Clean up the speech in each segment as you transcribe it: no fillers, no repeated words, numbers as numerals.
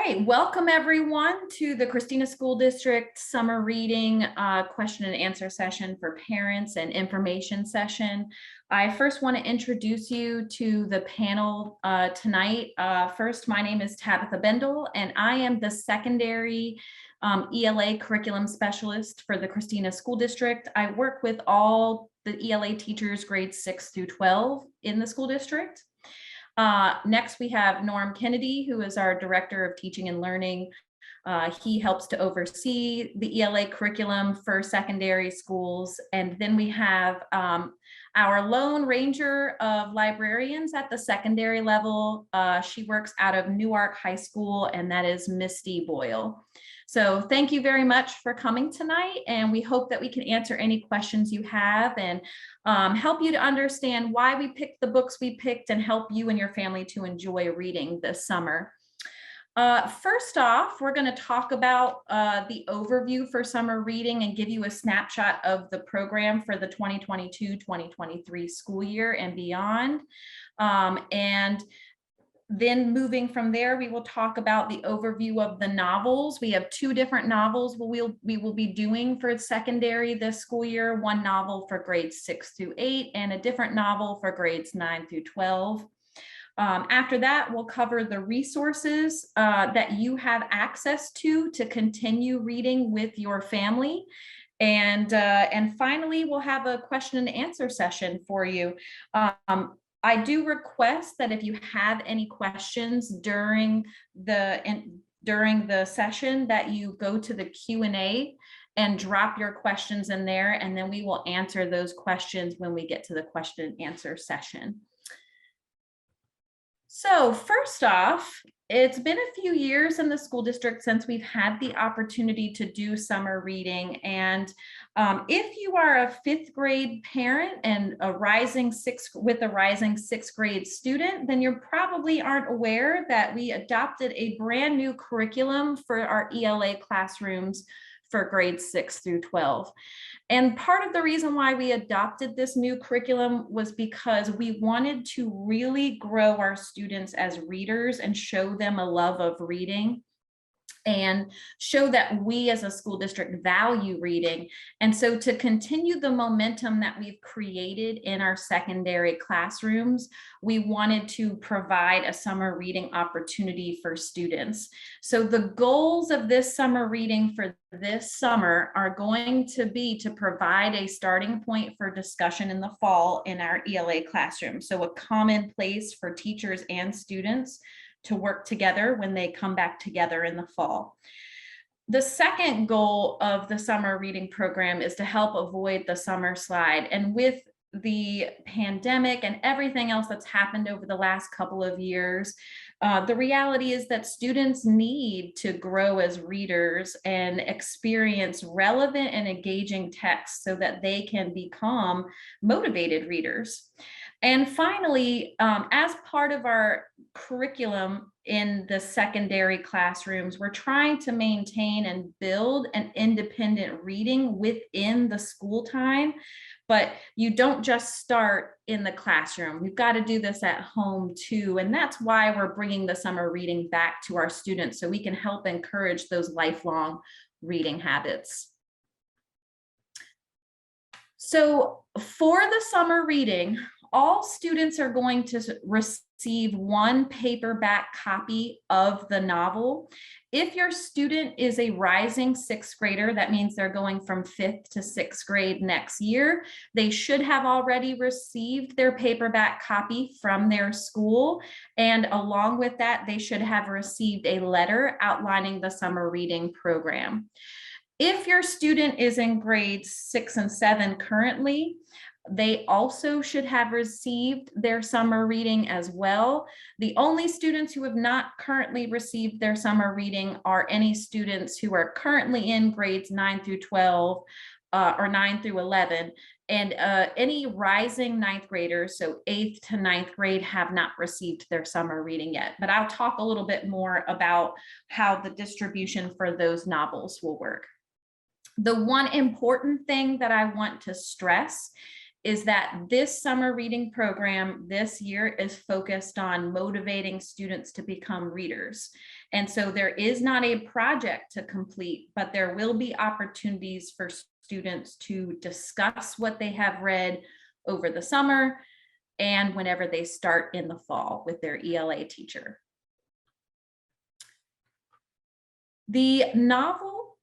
right, welcome everyone to the Christina School District Summer Reading question and answer session for parents and information session. I first want to introduce you to the panel tonight. First, my name is Tabitha Bendel, and I am the secondary ELA curriculum specialist for the Christina School District. I work with all the ELA teachers grades 6 through 12 in the school district. Next, we have Norm Kennedy, who is our Director of Teaching and Learning. He helps to oversee the ELA curriculum for secondary schools. And then we have our Lone Ranger of librarians at the secondary level. She works out of Newark High School, and that is Misty Boyle. So thank you very much for coming tonight, and we hope that we can answer any questions you have and help you to understand why we picked the books we picked and help you and your family to enjoy reading this summer. First off, we're going to talk about the overview for summer reading and give you a snapshot of the program for the 2022-2023 school year and beyond. And then moving from there, we will talk about the overview of the novels. We have two different novels we will be doing for secondary this school year, one novel for grades 6 through 8 and a different novel for grades 9 through 12. After that, we'll cover the resources that you have access to continue reading with your family. And finally, we'll have a question and answer session for you. I do request that if you have any questions during the session that you go to the Q&A and drop your questions in there, and then we will answer those questions when we get to the question and answer session. So first off, it's been a few years in the school district since we've had the opportunity to do summer reading. And if you are a 5th grade parent and a rising sixth grade student, then you probably aren't aware that we adopted a brand new curriculum for our ELA classrooms for grades 6 through 12. And part of the reason why we adopted this new curriculum was because we wanted to really grow our students as readers and show them a love of reading and show that we as a school district value reading. And so to continue the momentum that we've created in our secondary classrooms, we wanted to provide a summer reading opportunity for students. So the goals of this summer reading for this summer are going to be to provide a starting point for discussion in the fall in our ELA classroom. So a common place for teachers and students to work together when they come back together in the fall. The second goal of the summer reading program is to help avoid the summer slide. And with the pandemic and everything else that's happened over the last couple of years, the reality is that students need to grow as readers and experience relevant and engaging text so that they can become motivated readers. And finally, as part of our curriculum in the secondary classrooms, we're trying to maintain and build an independent reading within the school time, but you don't just start in the classroom. We've got to do this at home too. And that's why we're bringing the summer reading back to our students so we can help encourage those lifelong reading habits. So for the summer reading, all students are going to receive one paperback copy of the novel. If your student is a rising 6th grader, that means they're going from 5th to 6th grade next year, they should have already received their paperback copy from their school. And along with that, they should have received a letter outlining the summer reading program. If your student is in grades 6 and 7 currently, they also should have received their summer reading as well. The only students who have not currently received their summer reading are any students who are currently in grades 9 through 12 or 9 through 11. And any rising 9th graders, so 8th to 9th grade, have not received their summer reading yet. But I'll talk a little bit more about how the distribution for those novels will work. The one important thing that I want to stress is that this summer reading program this year is focused on motivating students to become readers. And so there is not a project to complete, but there will be opportunities for students to discuss what they have read over the summer and whenever they start in the fall with their ELA teacher. The novel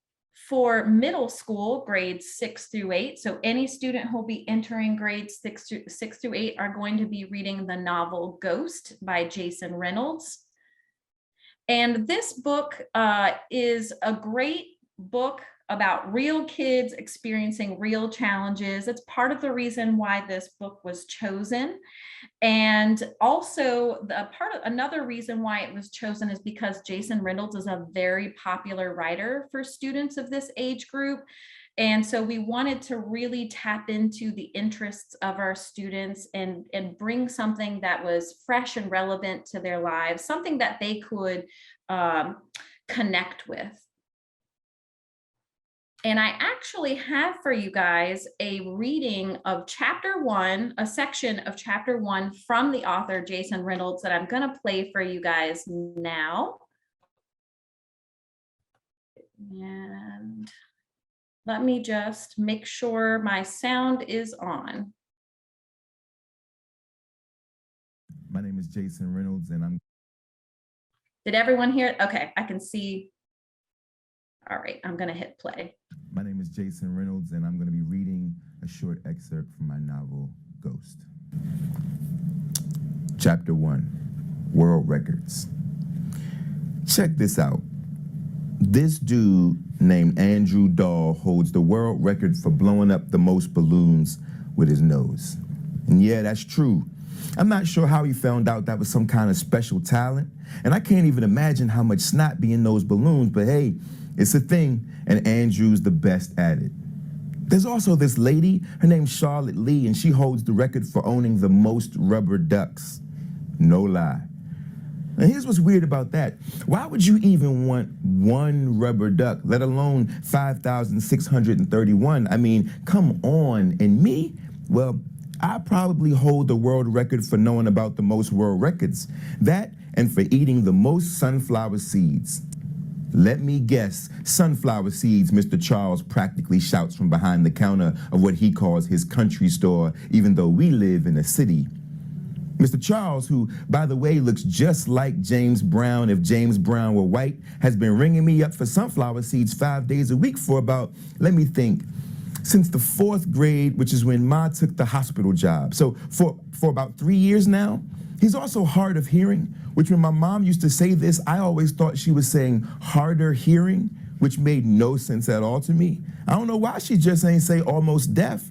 for middle school, grades 6 through 8, so any student who will be entering grades 6 through 8 are going to be reading the novel Ghost by Jason Reynolds. And this book is a great book about real kids experiencing real challenges. It's part of the reason why this book was chosen. And also another reason why it was chosen is because Jason Reynolds is a very popular writer for students of this age group. And so we wanted to really tap into the interests of our students and bring something that was fresh and relevant to their lives, something that they could connect with. And I actually have for you guys a reading of chapter 1, a section of chapter 1 from the author Jason Reynolds that I'm going to play for you guys now. And let me just make sure my sound is on. My name is Jason Reynolds and I'm... Did everyone hear it? Okay, I can see. All right, I'm going to hit play. My name is Jason Reynolds and I'm going to be reading a short excerpt from my novel, Ghost. Chapter 1, World Records. Check this out. This dude named Andrew Dahl holds the world record for blowing up the most balloons with his nose. And yeah, that's true. I'm not sure how he found out that was some kind of special talent, and I can't even imagine how much snot be in those balloons, but hey, it's a thing, and Andrew's the best at it. There's also this lady, her name's Charlotte Lee, and she holds the record for owning the most rubber ducks. No lie. Now here's what's weird about that. Why would you even want one rubber duck, let alone 5,631? I mean, come on. And me? Well, I probably hold the world record for knowing about the most world records. That and for eating the most sunflower seeds. Let me guess, sunflower seeds, Mr. Charles practically shouts from behind the counter of what he calls his country store, even though we live in a city. Mr. Charles, who, by the way, looks just like James Brown if James Brown were white, has been ringing me up for sunflower seeds 5 days a week for about, let me think, since the 4th grade, which is when Ma took the hospital job. So for about 3 years now. He's also hard of hearing, which when my mom used to say this, I always thought she was saying harder hearing, which made no sense at all to me. I don't know why she just ain't say almost deaf.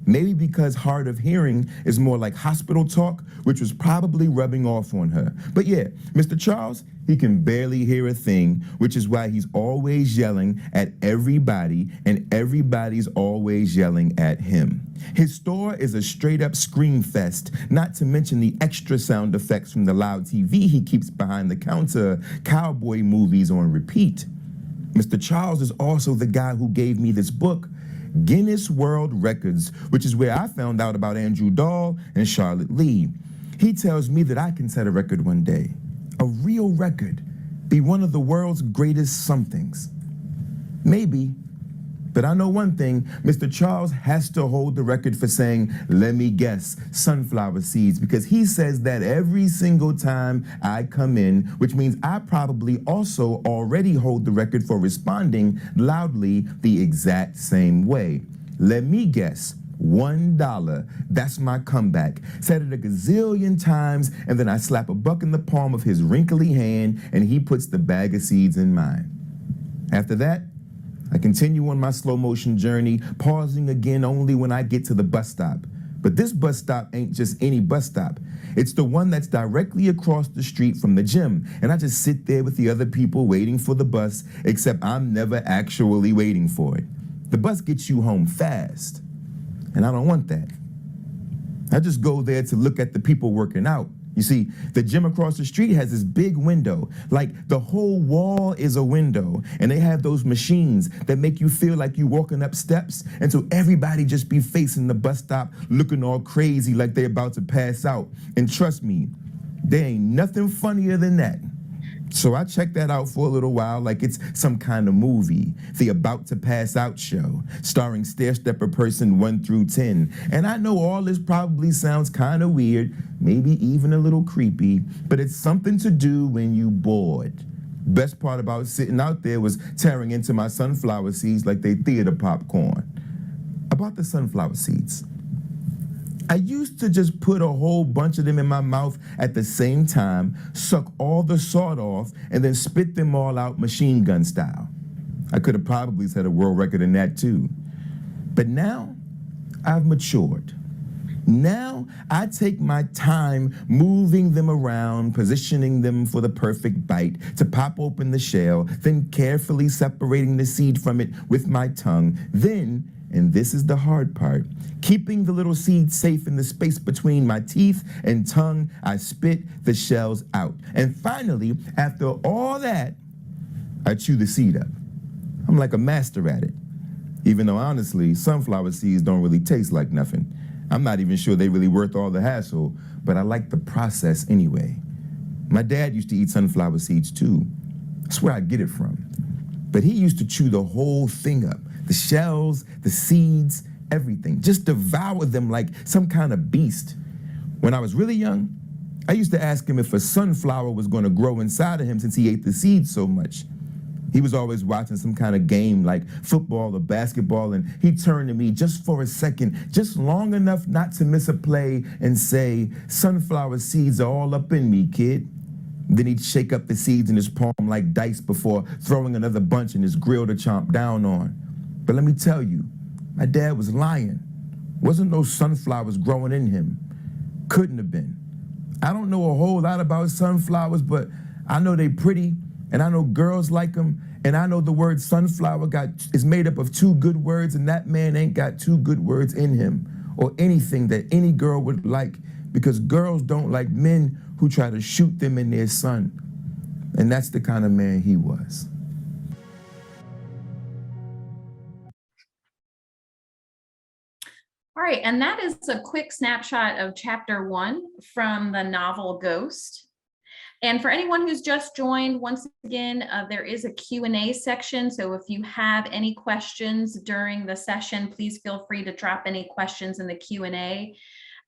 Maybe because hard of hearing is more like hospital talk, which was probably rubbing off on her. But yeah, Mr. Charles, he can barely hear a thing, which is why he's always yelling at everybody, and everybody's always yelling at him. His store is a straight-up scream fest, not to mention the extra sound effects from the loud TV he keeps behind the counter, cowboy movies on repeat. Mr. Charles is also the guy who gave me this book, Guinness World Records, which is where I found out about Andrew Dahl and Charlotte Lee. He tells me that I can set a record one day, a real record, be one of the world's greatest somethings. Maybe, but I know one thing, Mr. Charles has to hold the record for saying, let me guess, sunflower seeds, because he says that every single time I come in, which means I probably also already hold the record for responding loudly the exact same way. Let me guess, $1, that's my comeback. Said it a gazillion times, and then I slap a buck in the palm of his wrinkly hand, and he puts the bag of seeds in mine. After that, I continue on my slow motion journey, pausing again only when I get to the bus stop. But this bus stop ain't just any bus stop. It's the one that's directly across the street from the gym. And I just sit there with the other people waiting for the bus, except I'm never actually waiting for it. The bus gets you home fast, and I don't want that. I just go there to look at the people working out. You see, the gym across the street has this big window, like the whole wall is a window, and they have those machines that make you feel like you're walking up steps, and so everybody just be facing the bus stop looking all crazy like they're about to pass out. And trust me, there ain't nothing funnier than that. So I checked that out for a little while like it's some kind of movie, the About to Pass Out show, starring stair-stepper person 1 through 10. And I know all this probably sounds kind of weird, maybe even a little creepy, but it's something to do when you bored. Best part about sitting out there was tearing into my sunflower seeds like they theater popcorn. About the sunflower seeds. I used to just put a whole bunch of them in my mouth at the same time, suck all the salt off, and then spit them all out machine gun style. I could have probably set a world record in that too. But now, I've matured. Now, I take my time moving them around, positioning them for the perfect bite, to pop open the shell, then carefully separating the seed from it with my tongue, then, and this is the hard part, keeping the little seed safe in the space between my teeth and tongue, I spit the shells out. And finally, after all that, I chew the seed up. I'm like a master at it. Even though honestly, sunflower seeds don't really taste like nothing. I'm not even sure they really worth all the hassle, but I like the process anyway. My dad used to eat sunflower seeds too. That's where I get it from. But he used to chew the whole thing up. The shells, the seeds, everything. Just devour them like some kind of beast. When I was really young, I used to ask him if a sunflower was going to grow inside of him since he ate the seeds so much. He was always watching some kind of game like football or basketball, and he'd turn to me just for a second, just long enough not to miss a play, and say, "Sunflower seeds are all up in me, kid." Then he'd shake up the seeds in his palm like dice before throwing another bunch in his grill to chomp down on. But let me tell you, my dad was lying. Wasn't no sunflowers growing in him. Couldn't have been. I don't know a whole lot about sunflowers, but I know they pretty, and I know girls like them, and I know the word sunflower is made up of 2 good words, and that man ain't got 2 good words in him, or anything that any girl would like, because girls don't like men who try to shoot them in their sun. And that's the kind of man he was. All right, and that is a quick snapshot of chapter 1 from the novel Ghost. And for anyone who's just joined, once again, there is a Q&A section. So if you have any questions during the session, please feel free to drop any questions in the Q&A.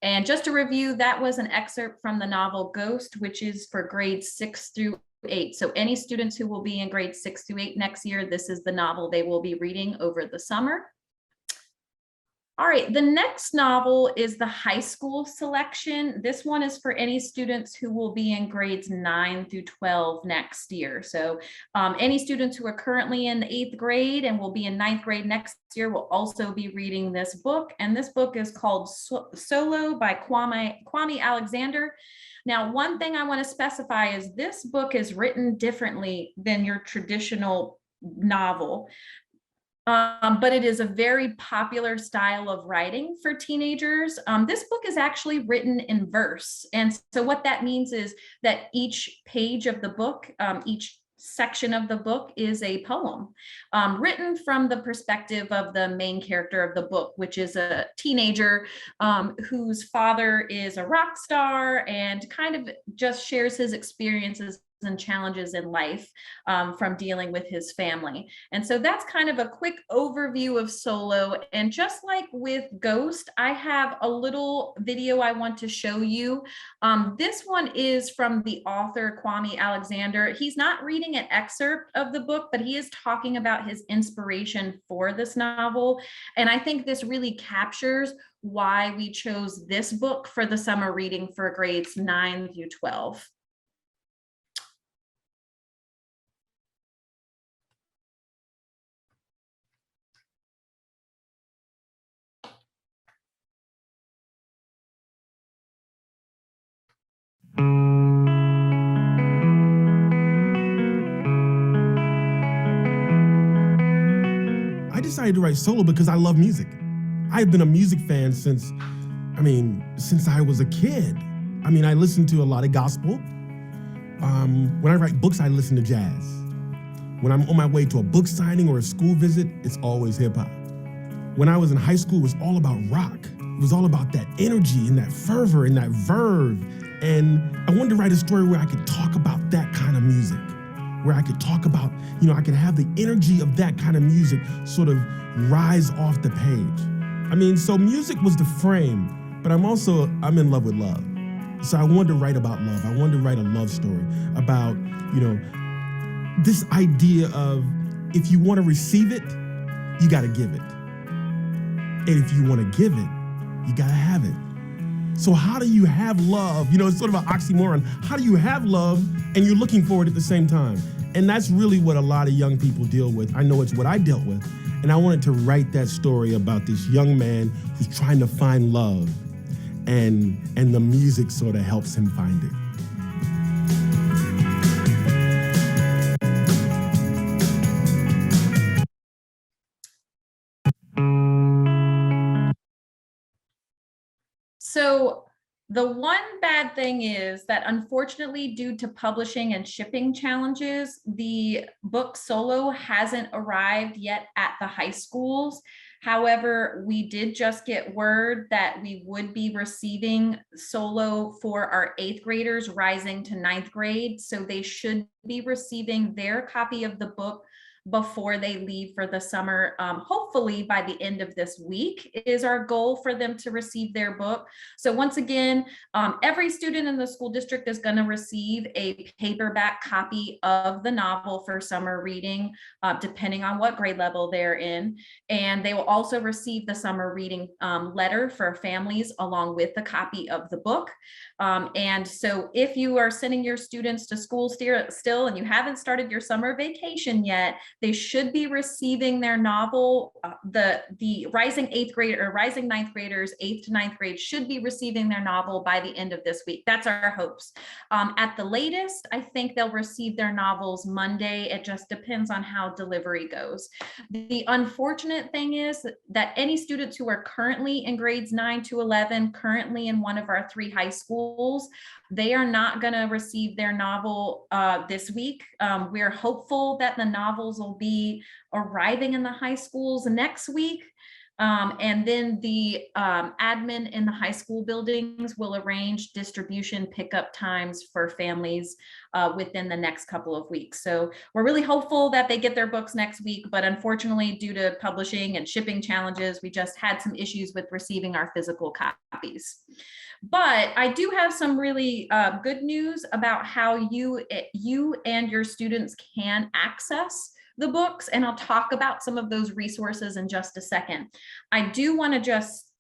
And just to review, that was an excerpt from the novel Ghost, which is for grades 6 through 8. So any students who will be in grades 6 through 8 next year, this is the novel they will be reading over the summer. All right, the next novel is the high school selection. This one is for any students who will be in grades 9 through 12 next year. So any students who are currently in the 8th grade and will be in 9th grade next year will also be reading this book. And this book is called Solo by Kwame Alexander. Now, one thing I want to specify is this book is written differently than your traditional novel. But it is a very popular style of writing for teenagers. This book is actually written in verse. And so what that means is that each page of the book, each section of the book is a poem written from the perspective of the main character of the book, which is a teenager whose father is a rock star and kind of just shares his experiences and challenges in life from dealing with his family. And so that's kind of a quick overview of Solo. And just like with Ghost, I have a little video I want to show you. This one is from the author, Kwame Alexander. He's not reading an excerpt of the book, but he is talking about his inspiration for this novel. And I think this really captures why we chose this book for the summer reading for grades 9 through 12. I decided to write Solo because I love music. I've been a music fan since I was a kid. I listen to a lot of gospel. When I write books, I listen to jazz. When I'm on my way to a book signing or a school visit, it's always hip hop. When I was in high school, it was all about rock. It was all about that energy and that fervor and that verve. And I wanted to write a story where I could talk about that kind of music. where I could talk about, I could have the energy of that kind of music sort of rise off the page. I mean, so music was the frame, but I'm in love with love. So I wanted to write about love. I wanted to write a love story about, this idea of if you want to receive it, you got to give it. And if you want to give it, you got to have it. So how do you have love? It's sort of an oxymoron. How do you have love and you're looking for it at the same time? And that's really what a lot of young people deal with. I know it's what I dealt with. And I wanted to write that story about this young man who's trying to find love. And the music sort of helps him find it. So the one bad thing is that unfortunately, due to publishing and shipping challenges, the book Solo hasn't arrived yet at the high schools. However, we did just get word that we would be receiving Solo for our 8th graders rising to 9th grade. So they should be receiving their copy of the book before they leave for the summer. Hopefully by the end of this week is our goal for them to receive their book. So once again, every student in the school district is going to receive a paperback copy of the novel for summer reading, depending on what grade level they're in. And they will also receive the summer reading letter for families along with the copy of the book. And so if you are sending your students to school still and you haven't started your summer vacation yet, they should be receiving their novel. The rising 8th grade or rising 9th graders, 8th to 9th grade, should be receiving their novel by the end of this week. That's our hopes. At the latest, I think they'll receive their novels Monday. It just depends on how delivery goes. The unfortunate thing is that any students who are currently in grades 9 to 11, currently in one of our 3 high schools, they are not going to receive their novel this week. We're hopeful that the novels will be arriving in the high schools next week. And then the admin in the high school buildings will arrange distribution pickup times for families within the next couple of weeks. So we're really hopeful that they get their books next week, but unfortunately, due to publishing and shipping challenges, we just had some issues with receiving our physical copies. But I do have some really good news about how you and your students can access the books, and I'll talk about some of those resources in just a second. I do want to just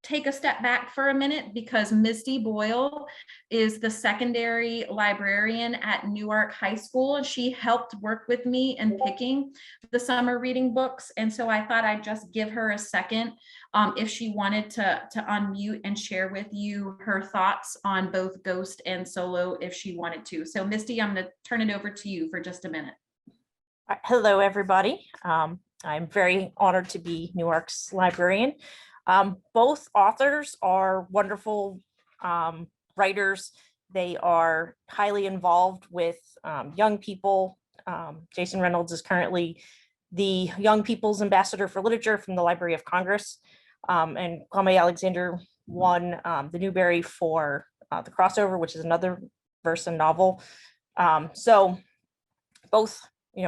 take a step back for a minute because Misty Boyle is the secondary librarian at Newark High School, and she helped work with me in picking the summer reading books. And so I thought I'd just give her a second if she wanted to unmute and share with you her thoughts on both Ghost and Solo if she wanted to. So Misty, I'm going to turn it over to you for just a minute. Hello, everybody. I'm very honored to be Newark's librarian. Both authors are wonderful writers. They are highly involved with young people. Jason Reynolds is currently the Young People's Ambassador for Literature from the Library of Congress. And Kwame Alexander won the Newbery for The Crossover, which is another verse and novel. So both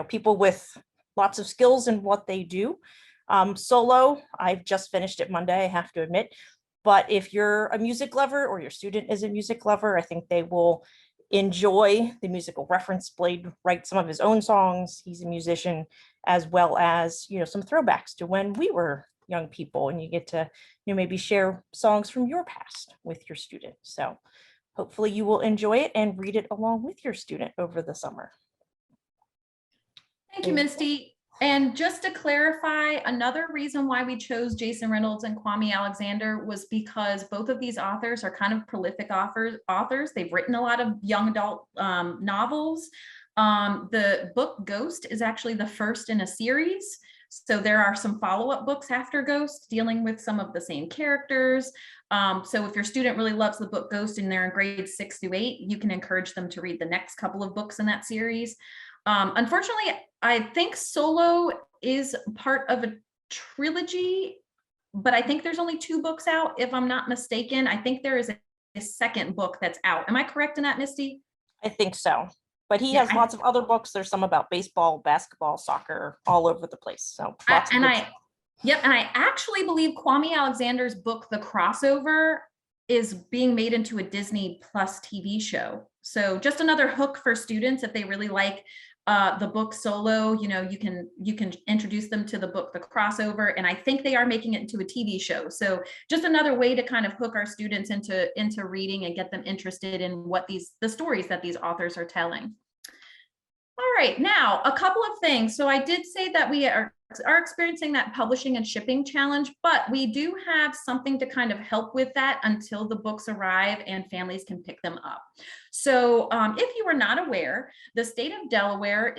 people with lots of skills in what they do. Solo, I've just finished it Monday, I have to admit. But if you're a music lover or your student is a music lover, I think they will enjoy the musical reference. Blade writes some of his own songs. He's a musician, as well as, some throwbacks to when we were young people, and you get to, maybe share songs from your past with your student. So hopefully you will enjoy it and read it along with your student over the summer. Thank you, Misty. And just to clarify, another reason why we chose Jason Reynolds and Kwame Alexander was because both of these authors are kind of prolific authors. They've written a lot of young adult novels. The book Ghost is actually the first in a series. So there are some follow-up books after Ghost dealing with some of the same characters. So if your student really loves the book Ghost and they're in grades 6 through 8, you can encourage them to read the next couple of books in that series. Unfortunately, I think Solo is part of a trilogy, but I think there's only 2 books out, if I'm not mistaken. I think there is a second book that's out. Am I correct in that, Misty? I think so. But he Yeah, has lots of other books. There's some about baseball, basketball, soccer, all over the place. So lots of good stuff. Yep, and I actually believe Kwame Alexander's book, The Crossover, is being made into a Disney Plus TV show. So just another hook for students if they really like the book Solo. You know, you can introduce them to the book The Crossover, and I think they are making it into a TV show. So just another way to kind of hook our students into reading and get them interested in what the stories that these authors are telling. All right, now a couple of things. So I did say that we are experiencing that publishing and shipping challenge, but we do have something to kind of help with that until the books arrive and families can pick them up. So if you were not aware, the state of Delaware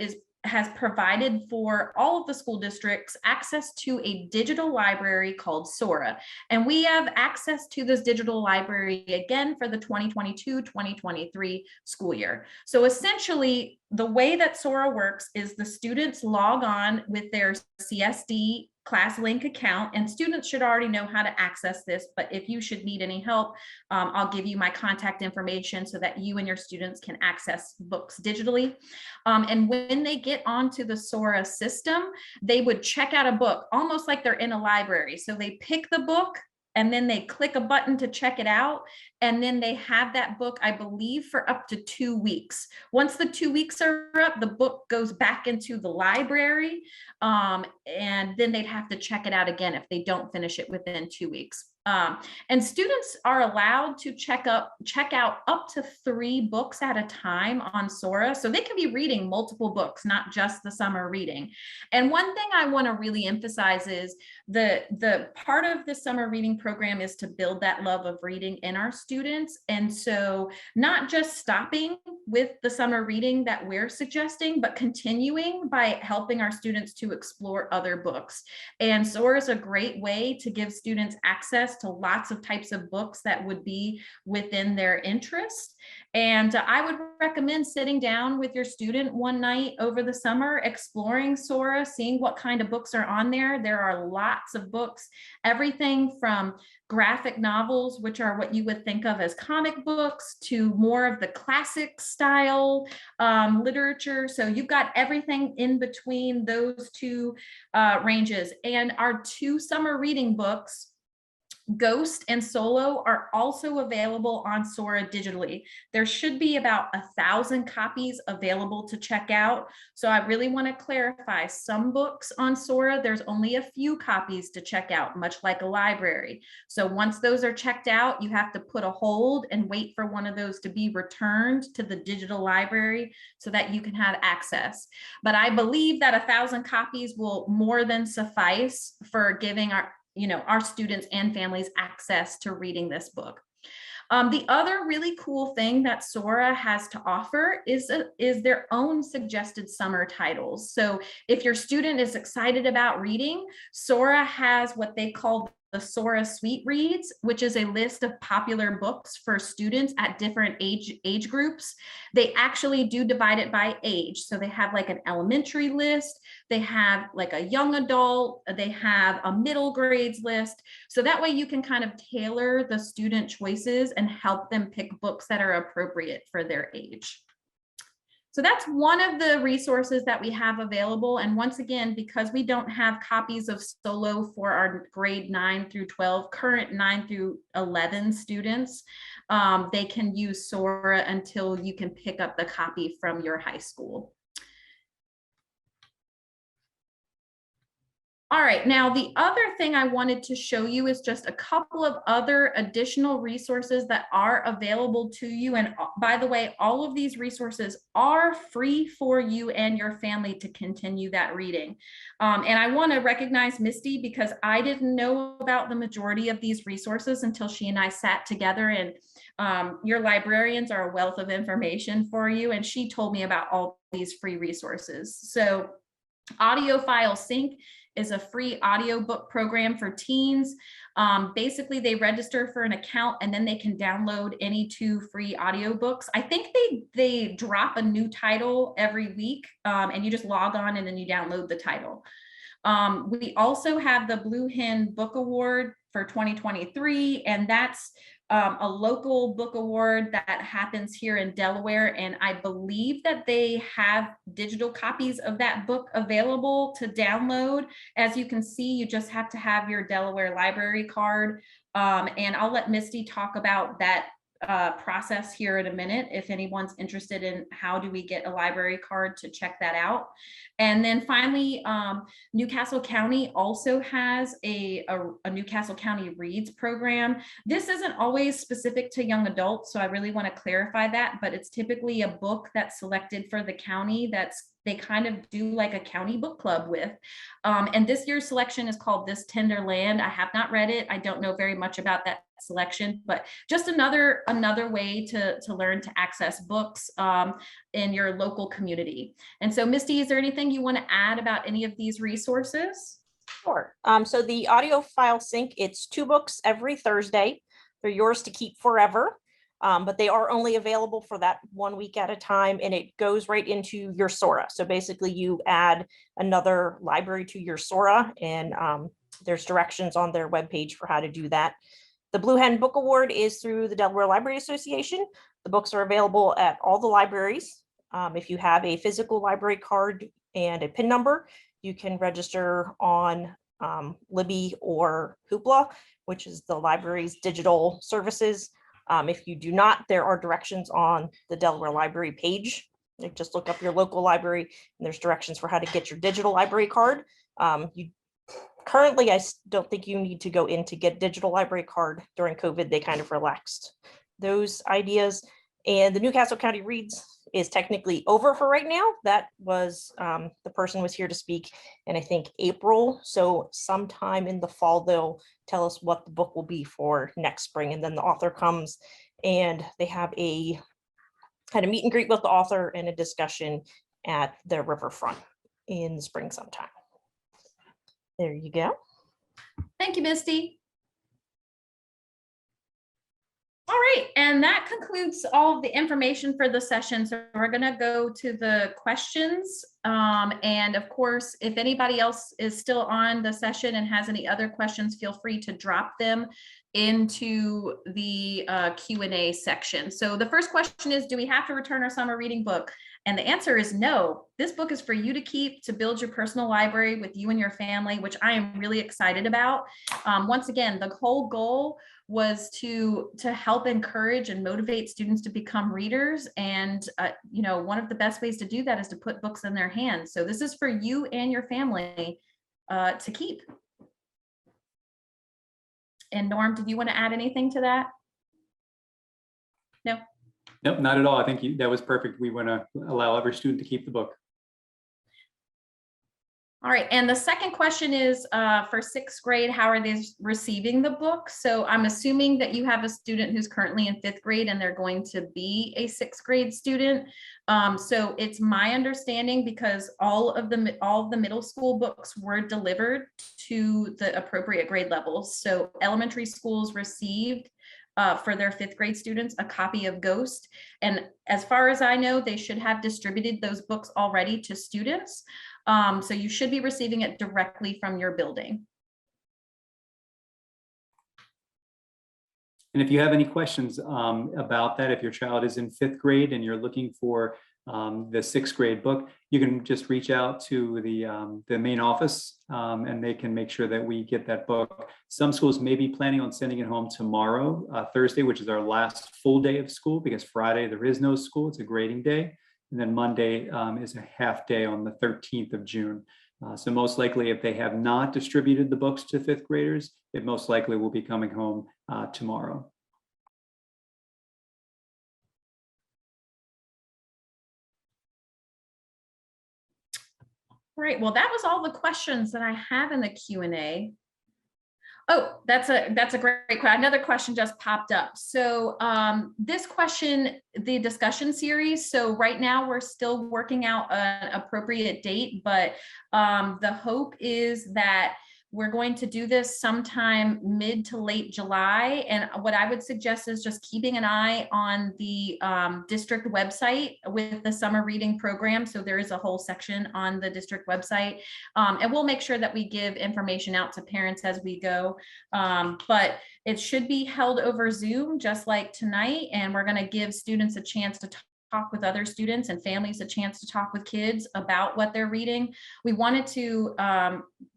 has provided for all of the school districts access to a digital library called Sora. And we have access to this digital library again for the 2022-2023 school year. So essentially, the way that Sora works is the students log on with their CSD ClassLink account, and students should already know how to access this, but if you should need any help, I'll give you my contact information so that you and your students can access books digitally. And when they get onto the Sora system, they would check out a book almost like they're in a library. So they pick the book and then they click a button to check it out. And then they have that book, I believe, for up to 2 weeks. Once the 2 weeks are up, the book goes back into the library. And then they'd have to check it out again if they don't finish it within 2 weeks. And students are allowed to check out up to 3 books at a time on Sora. So they can be reading multiple books, not just the summer reading. And one thing I want to really emphasize is the part of the summer reading program is to build that love of reading in our students. And so not just stopping with the summer reading that we're suggesting, but continuing by helping our students to explore other books. And Sora is a great way to give students access to lots of types of books that would be within their interest. And I would recommend sitting down with your student one night over the summer, exploring Sora, seeing what kind of books are on there. There are lots of books, everything from graphic novels, which are what you would think of as comic books, to more of the classic style literature. So you've got everything in between those two ranges. And our 2 summer reading books, Ghost and Solo, are also available on Sora digitally. There should be about 1,000 copies available to check out. So I really want to clarify, some books on Sora, there's only a few copies to check out, much like a library. So once those are checked out, you have to put a hold and wait for one of those to be returned to the digital library so that you can have access. But I believe that 1,000 copies will more than suffice for giving our students and families access to reading this book. The other really cool thing that Sora has to offer is their own suggested summer titles. So if your student is excited about reading, Sora has what they call the Sora Sweet Reads, which is a list of popular books for students at different age groups. They actually do divide it by age. So they have like an elementary list, they have like a young adult, they have a middle grades list. So that way you can kind of tailor the student choices and help them pick books that are appropriate for their age. So that's one of the resources that we have available. And once again, because we don't have copies of Solo for our grade 9 through 12, current 9 through 11 students, they can use Sora until you can pick up the copy from your high school. All right, now the other thing I wanted to show you is just a couple of other additional resources that are available to you. And by the way, all of these resources are free for you and your family to continue that reading. And I want to recognize Misty because I didn't know about the majority of these resources until she and I sat together, and your librarians are a wealth of information for you. And she told me about all these free resources. So Audiophile Sync is a free audiobook program for teens. Basically, they register for an account and then they can download any 2 free audiobooks. I think they drop a new title every week, and you just log on and then you download the title. We also have the Blue Hen Book Award for 2023, and that's a local book award that happens here in Delaware. And I believe that they have digital copies of that book available to download. As you can see, you just have to have your Delaware library card. And I'll let Misty talk about that process here in a minute if anyone's interested in how do we get a library card, to check that out. And then finally, Newcastle County also has a Newcastle County Reads program. This isn't always specific to young adults, so I really want to clarify that, but it's typically a book that's selected for the county they kind of do like a county book club with. And this year's selection is called This Tender Land. I have not read it. I don't know very much about that selection, but just another way to learn to access books in your local community. And so Misty, is there anything you want to add about any of these resources? Sure. So the audio file sync, it's 2 books every Thursday. They're yours to keep forever. But they are only available for that 1 week at a time, and it goes right into your Sora. So basically you add another library to your Sora, and there's directions on their webpage for how to do that. The Blue Hen Book Award is through the Delaware Library Association. The books are available at all the libraries. If you have a physical library card and a PIN number, you can register on Libby or Hoopla, which is the library's digital services. If you do not, there are directions on the Delaware Library page. Like, just look up your local library, and there's directions for how to get your digital library card. Currently, I don't think you need to go in to get a digital library card. During COVID, they kind of relaxed those ideas. And the Newcastle County Reads is technically over for right now. That was, the person was here to speak in, I think, April. So sometime in the fall, they'll tell us what the book will be for next spring. And then the author comes and they have a kind of meet and greet with the author and a discussion at the riverfront in the spring sometime. There you go. Thank you, Misty. All right, and that concludes all of the information for the session. So we're going to go to the questions. And of course, if anybody else is still on the session and has any other questions, feel free to drop them into the Q&A section. So the first question is, do we have to return our summer reading book? And the answer is no. This book is for you to keep, to build your personal library with you and your family, which I am really excited about. Once again, the whole goal was to help encourage and motivate students to become readers. And, you know, one of the best ways to do that is to put books in their hands. So this is for you and your family to keep. And Norm, did you want to add anything to that? No? Nope, not at all. I think that was perfect. We want to allow every student to keep the book. All right, and the second question is for 6th grade, how are they receiving the book? So I'm assuming that you have a student who's currently in 5th grade and they're going to be a 6th grade student. So it's my understanding, because all of the middle school books were delivered to the appropriate grade levels. So elementary schools received for their 5th grade students a copy of Ghost. And as far as I know, they should have distributed those books already to students. So you should be receiving it directly from your building. And if you have any questions about that, if your child is in 5th grade and you're looking for the 6th grade book, you can just reach out to the main office and they can make sure that we get that book. Some schools may be planning on sending it home tomorrow, Thursday, which is our last full day of school, because Friday there is no school, it's a grading day. And then Monday is a half day on the 13th of June. So most likely, if they have not distributed the books to 5th graders, it most likely will be coming home tomorrow. All right, well, that was all the questions that I have in the Q&A. Oh, that's a great question. Another question just popped up. So this question, the discussion series. So right now we're still working out an appropriate date, but the hope is that We're going to do this sometime mid to late July. And what I would suggest is just keeping an eye on the district website with the summer reading program. So there is a whole section on the district website. And we'll make sure that we give information out to parents as we go. But it should be held over Zoom, just like tonight. And we're going to give students a chance to talk with other students and families a chance to talk with kids about what they're reading. We wanted to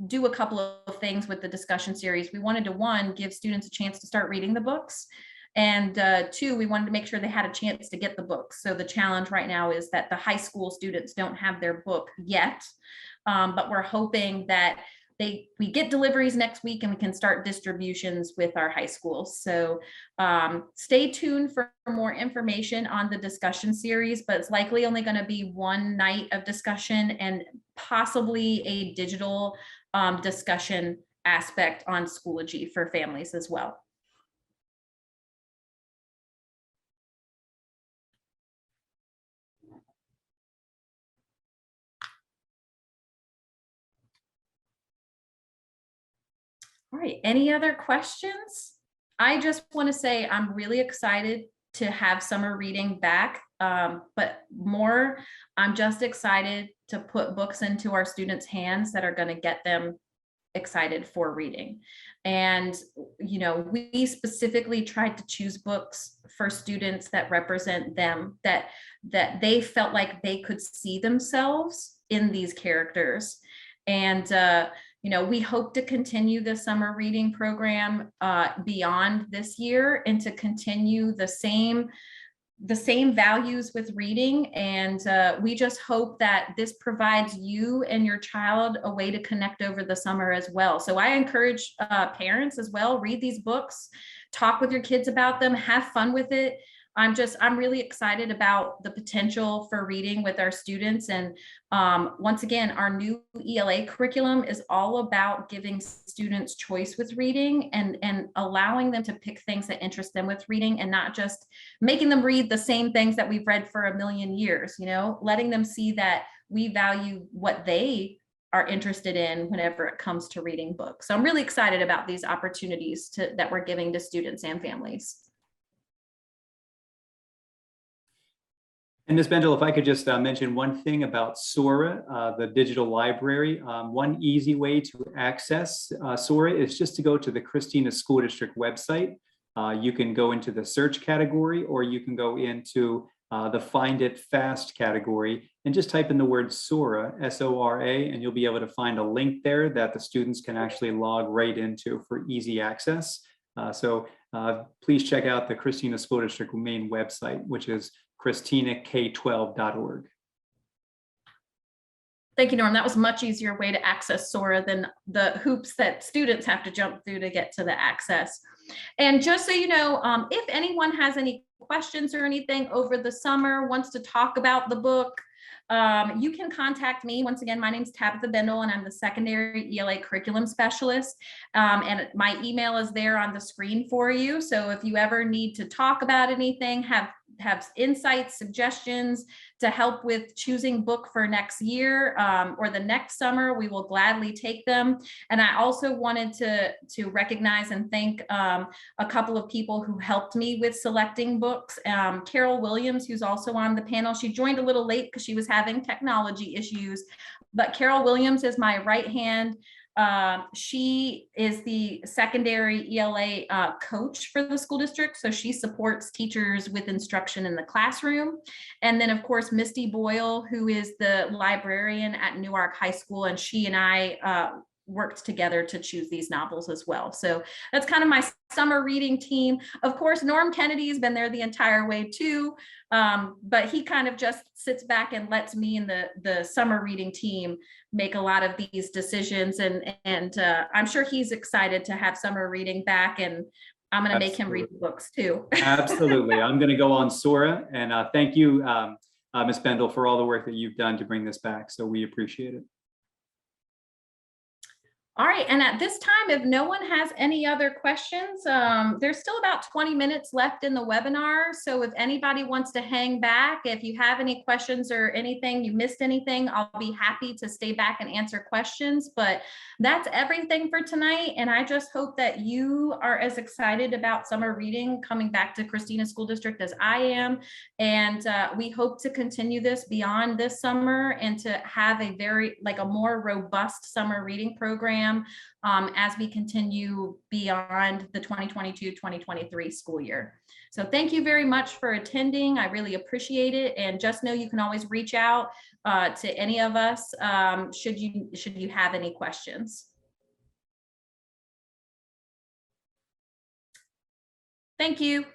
do a couple of things with the discussion series. We wanted to, one, give students a chance to start reading the books. And two, we wanted to make sure they had a chance to get the books. So the challenge right now is that the high school students don't have their book yet, but we're hoping that we get deliveries next week and we can start distributions with our high schools. So stay tuned for more information on the discussion series, but it's likely only going to be one night of discussion and possibly a digital discussion aspect on Schoology for families as well. All right, any other questions? I just want to say I'm really excited to have summer reading back, but more, I'm just excited to put books into our students' hands that are going to get them excited for reading. And, you know, we specifically tried to choose books for students that represent them, that they felt like they could see themselves in these characters. And, you know, we hope to continue the summer reading program beyond this year and to continue the same values with reading. And we just hope that this provides you and your child a way to connect over the summer as well. So I encourage parents as well, read these books, talk with your kids about them, have fun with it. I'm really excited about the potential for reading with our students. And once again, our new ELA curriculum is all about giving students choice with reading and allowing them to pick things that interest them with reading and not just making them read the same things that we've read for a million years, you know, letting them see that we value what they are interested in whenever it comes to reading books. So I'm really excited about these opportunities that we're giving to students and families. And Ms. Bendel, if I could just mention one thing about Sora, the digital library. One easy way to access Sora is just to go to the Christina School District website. You can go into the search category, or you can go into the Find It Fast category and just type in the word Sora, S-O-R-A, and you'll be able to find a link there that the students can actually log right into for easy access. So please check out the Christina School District main website, which is christinak12.org. Thank you, Norm. That was a much easier way to access Sora than the hoops that students have to jump through to get to the access. And just so you know, if anyone has any questions or anything over the summer, wants to talk about the book, you can contact me. Once again, my name is Tabitha Bendel and I'm the secondary ELA curriculum specialist. And my email is there on the screen for you. So if you ever need to talk about anything, have insights, suggestions to help with choosing book for next year or the next summer, we will gladly take them. And I also wanted to recognize and thank a couple of people who helped me with selecting books. Carol Williams, who's also on the panel, she joined a little late because she was having technology issues, but Carol Williams is my right hand. She is the secondary ELA coach for the school district. So she supports teachers with instruction in the classroom. And then of course, Misty Boyle, who is the librarian at Newark High School, and she and I worked together to choose these novels as well. So that's kind of my summer reading team. Of course, Norm Kennedy's been there the entire way too, but he kind of just sits back and lets me and the summer reading team make a lot of these decisions. And I'm sure he's excited to have summer reading back, and I'm going to make him read the books too. Absolutely. I'm going to go on Sora, and thank you, Ms. Bendel, for all the work that you've done to bring this back. So we appreciate it. All right, and at this time, if no one has any other questions, there's still about 20 minutes left in the webinar. So if anybody wants to hang back, if you have any questions or anything, you missed anything, I'll be happy to stay back and answer questions. But that's everything for tonight. And I just hope that you are as excited about summer reading coming back to Christina School District as I am. And we hope to continue this beyond this summer and to have a a more robust summer reading program as we continue beyond the 2022-2023 school year. So thank you very much for attending. I really appreciate it. And just know you can always reach out to any of us should you have any questions. Thank you.